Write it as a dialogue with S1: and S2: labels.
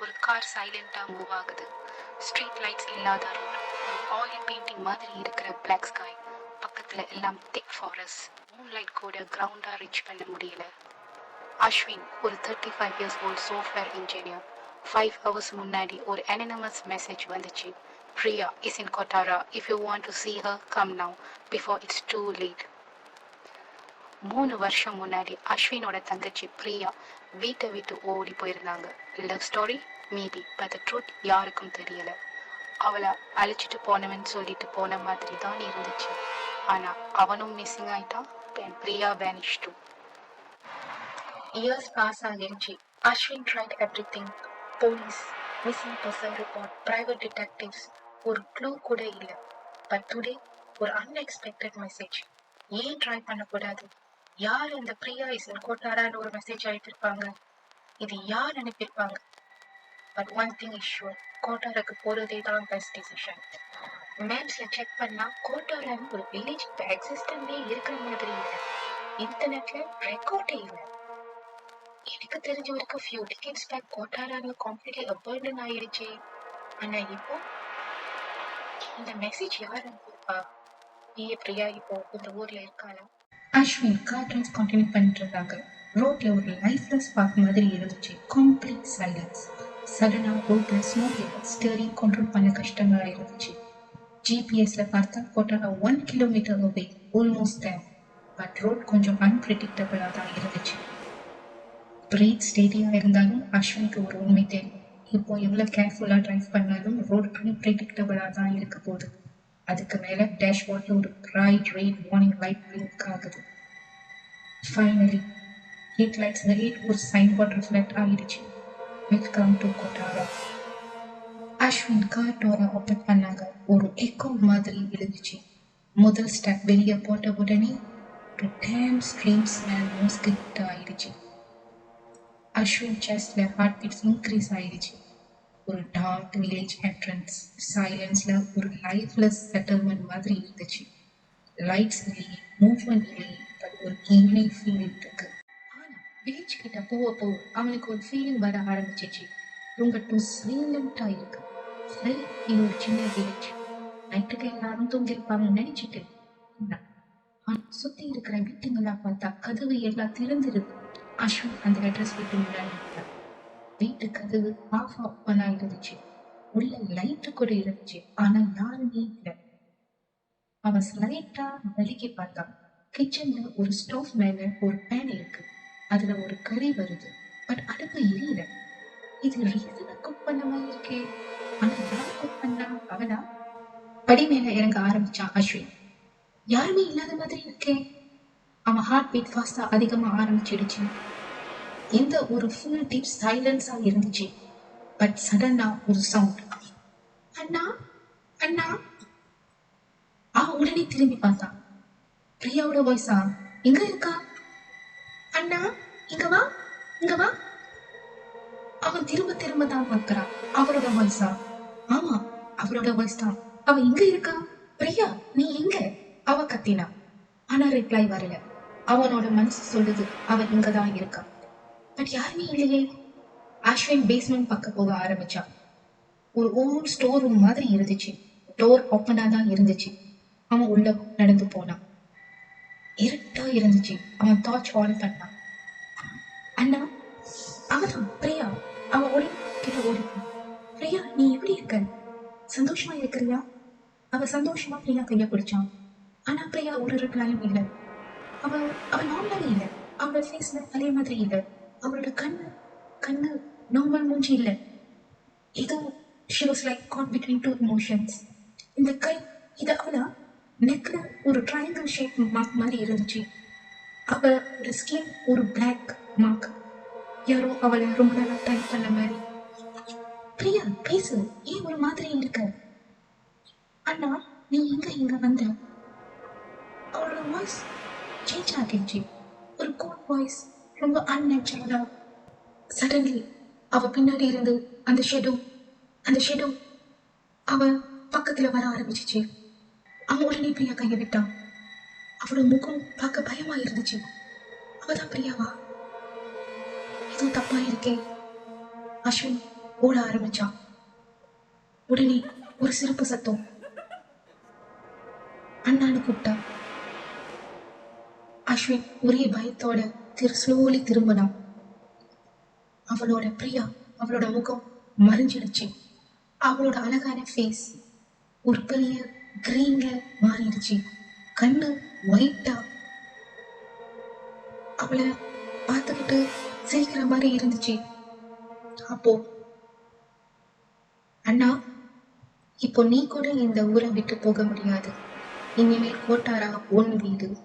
S1: ஒரு கார் சைலண்டா மூவ் ஆகுது. ஸ்ட்ரீட் லைட்ஸ் இல்லாத ரோட், ஒரு ஆயில் பெயிண்டிங் மாதிரி இருக்கிற பிளாக் ஸ்கை, பக்கத்துல எல்லாம் திக் ஃபாரஸ்ட். மூன்லைட் கூட கிரவுண்டா ரீச் பண்ண முடியல. அஸ்வின் ஒரு 35 years old software engineer. 5 hours முன்னாடி ஒரு anonymous மெசேஜ் வந்துச்சு. Priya is in Kotara. If you want to see her, come now before it's too late. 3 வருஷம் முன்னாடி அஸ்வினோட தங்கச்சி பிரியா வீட்டை விட்டு ஓடி போயிருந்தாங்க. Love story maybe, but truth யாருக்கும் தெரியல. அவளை அழைச்சிட்டு போனவன் சொல்லிட்டு போன மாதிரி தான் இருந்துச்சு. ஆனா அவனும் மிஸ்ஸிங் ஆயிட்டான். and Priya vanished too. Years pass ஆகிருச்சு. Ashwin tried everything. Police, missing person report, private detectives, ஒரு க்ளூ கூட இல்லை. பட் டுடே ஒரு அன்எக்ஸ்பெக்டட் மெசேஜ். ஏன் ட்ரை பண்ணக்கூடாது? யார் இந்த பிரியா இஸ் இன் கோட்டாரான்னு ஒரு மெசேஜ் அனுப்பியிருப்பாங்க? இது யார் அனுப்பியிருப்பாங்க? But one thing is sure, கோட்டாருக்கு போறதே தான் பெஸ்ட் டிசிஷன். மேப்ஸ்ல செக் பண்ணா கோட்டாரான்னு ஒரு வில்லேஜ் இப்போ எக்ஸிஸ்டன்ட்லே இருக்கிற மாதிரி இல்லை. இன்டர்நெட்ல ரெக்கார்டே இல்லை. எனக்கு தெரிஞ்ச வரைக்கும் ஃபியூ டிக்கெட்ஸ் பேக் கோட்டாரான்னு கம்ப்ளீட்லி அபர்டன் ஆயிடுச்சு. ஆனா இப்போ இந்த மெசேஜ் யார் அனுப்பியிருப்பா? பிரியா இப்போ இந்த ஊர்ல இருக்காளா? அஸ்வின் கார் டிரைவ் கண்டினியூ பண்ணிட்டு இருந்தாங்க. ரோட்ல ஒரு லைஃப்லெஸ் பார்க் மாதிரி இருந்துச்சு. Complete silence. சடனா ரோட்ல ஸ்மோக் ஸ்டீரிங் கண்ட்ரோல் பண்ண கஷ்டமா இருந்துச்சு. ஜிபிஎஸ்ல பார்த்தா கோட்டாரா 1 kilometer away, almost there. But road கொஞ்சம் அன்பிரிடிக்டபிளா தான் இருந்துச்சு. பிரேக் ஸ்டேடியா இருந்தாலும் அஸ்வினுக்கு ஒரு உண்மை தெரியும். இப்போ எவ்வளவு கேர்ஃபுல்லா டிரைவ் பண்ணாலும் ரோட் அன்பிரிடிக்டபிளா தான் இருக்க போகுது. அதுக்கு மேல டேஷ்போர்ட்ல ஒரு bright red warning light blink ஆகுது. ஃபைனலி ஹெட் லைட்ஸ்ல ஒரு சைன் போர்ட் ரிஃப்ளெக்ட் ஆகிடுச்சு. Welcome to Kottara. Ashwin car டோரை ஓப்பன் பண்ணாங்க. ஒரு எக்கோ மாதிரி விழுந்துச்சு. முதல் ஸ்டெப் வெளியே போட்ட உடனே ஒரு டேம் ஸ்ட்ரீம் ஸ்மெல் நோஸ் கிட்ட ஆயிடுச்சு. அஸ்வின் செஸ்ட்ல ஹார்ட் பீட்ஸ் இன்க்ரீஸ் ஆயிடுச்சு. ஒரு டார்க் வில்லேஜ் என்ட்ரன்ஸ். சைலன்ஸ்ல ஒரு லைஃப்லெஸ் செட்டில்மெண்ட் மாதிரி இருந்துச்சு. லைட்ஸ் இல்லையே, மூவ்மெண்ட் இல்லையே, பட் ஒரு ஈவினிங் ஃபீலிங் இருக்கு. ஆனா வில்லேஜ் கிட்ட போக அவனுக்கு ஒரு ஃபீலிங் வர ஆரம்பிச்சிச்சு. ரொம்ப டூ சைலண்டா இருக்கு. சரி, இது ஒரு சின்ன வில்லேஜ், நைட்டுக்கு எல்லாரும் தூங்கிருப்பாங்கன்னு நினைச்சிட்டு சுத்தி இருக்கிற வீட்டுங்கெல்லாம் பார்த்தா கதவு எல்லாம் திறந்திருக்கு. அஸ்வின் அந்த அட்ரஸ் வீட்டு முன்னாடி வீட்டு கதவு ஆஃப் ஓப்பனா இருந்துச்சு. உள்ள லைட்டு கூட இருந்துச்சு. ஆனா யாருமே இல்லை. அவன் ஸ்லைட்டா வலிக்கி பார்த்தான். கிச்சன்ல ஒரு ஸ்டோவ் மேல ஒரு பேன் இருக்கு. அதுல ஒரு கறி வருது. பட் அடுப்பு எரியல. இது ரீசனா குக் பண்ண மாதிரி இருக்கே. ஆனா யார் குக் பண்ணா? அவனா? படி மேல இறங்க ஆரம்பிச்சான் அஸ்வின். யாருமே இல்லாத மாதிரி இருக்கே. அவன் ஹார்ட் பீட் ஃபாஸ்டா அதிகமா ஆரம்பிச்சிடுச்சு. இந்த ஒரு ஃபுல் டீப் சைலன்ஸா இருந்துச்சு. பட் சடனா ஒரு சவுண்ட். அண்ணா, அண்ணா. அவன் உடனே திரும்பி பார்த்தான். பிரியாவோட வாய்ஸா? எங்க இருக்கா? அண்ணா, இங்க வா, இங்க வா. அவன் திரும்ப திரும்ப தான் பார்க்கிறான். அவளோட வாய்ஸா? ஆமா, அவளோட வாய்ஸ் தான். அவ எங்க இருக்கா? பிரியா, நீ எங்க? அவ கத்தினா. ஆனா ரிப்ளை வரல. அவனோட மனசு சொல்லுது அவன் இங்கதான் இருக்கா. பட் யாருமே இல்லையே. அஸ்வின் பேஸ்மெண்ட் பக்கம் போக ஆரம்பிச்சான். ஒரு ஓல்ட் ஸ்டோர் ரூம் மாதிரி இருந்துச்சு. டோர் ஓப்பனா தான் இருந்துச்சு. அவன் உள்ள நடந்து போனான். இருட்டா இருந்துச்சு. அவன் டார்ச் ஆன் பண்ணான். அண்ணா, அவதான் பிரியா. அவன் ஓடி கிட்ட ஓடி. பிரியா, நீ எப்படி இருக்க? சந்தோஷமா இருக்கிறியா? அவ சந்தோஷமா பிரியா கைய பிடிச்சான். ஆனா பிரியா ஒரு ரிப்ளையும் இல்லை. அவ நார்மலாவே இல்லை. அவளோட ஃபேஸ்ல பழைய மாதிரி இல்லை. அவளோட கண்ணு நார்மல் மூஞ்சி இல்லை. ஏதோ she was like caught between two emotions. இந்த கை, இது அவளா? நெக்ல ஒரு ட்ரையாங்கிள் ஷேப் மார்க் மாதிரி இருந்துச்சு. அவளோட ஸ்கின் ஒரு பிளாக் மார்க். யாரோ அவளை ரொம்ப நாளா டைப் பண்ண மாதிரி. பிரியா, பேசு, ஏன் ஒரு மாதிரி இருக்க? அண்ணா, நீ இங்க வந்த? அவளோட வாய்ஸ் சேஞ்ச் ஆகிடுச்சு. ஒரு கோட் வாய்ஸ், ரொம்ப அன்நேச்சுரலா. சடன்லி அவ பின்னாடி இருந்து அந்த ஷெடோ அவ பக்கத்துல வர ஆரம்பிச்சிச்சு. அவன் உடனே பிரியா கைய விட்டான். அவளோட முகம் பார்க்க பயமா இருந்துச்சு. அவதான் பிரியாவா? ஏதோ தப்பா இருக்கே. அஸ்வின் ஓட ஆரம்பிச்சான். உடனே ஒரு சிரிப்பு சத்தம். அண்ணான்னு கூப்பிட்டா. அஸ்வின் ஒரே பயத்தோட ஸ்லோலி திரும்பினான். அவளோட பிரியா, அவளோட முகம் மறைஞ்சிடுச்சு. அவளோட அழகான ஃபேஸ் ஒரு பெரிய கிரீன்ல மாறிடுச்சு. கண்ணு ஒயிட்டா அவளை பார்த்துக்கிட்டு சிரிக்கிற மாதிரி இருந்துச்சு. அப்போ, அண்ணா, இப்போ நீ கூட இந்த ஊரை விட்டு போக முடியாது. இனிமேல் கோட்டாரா உன் வீடு.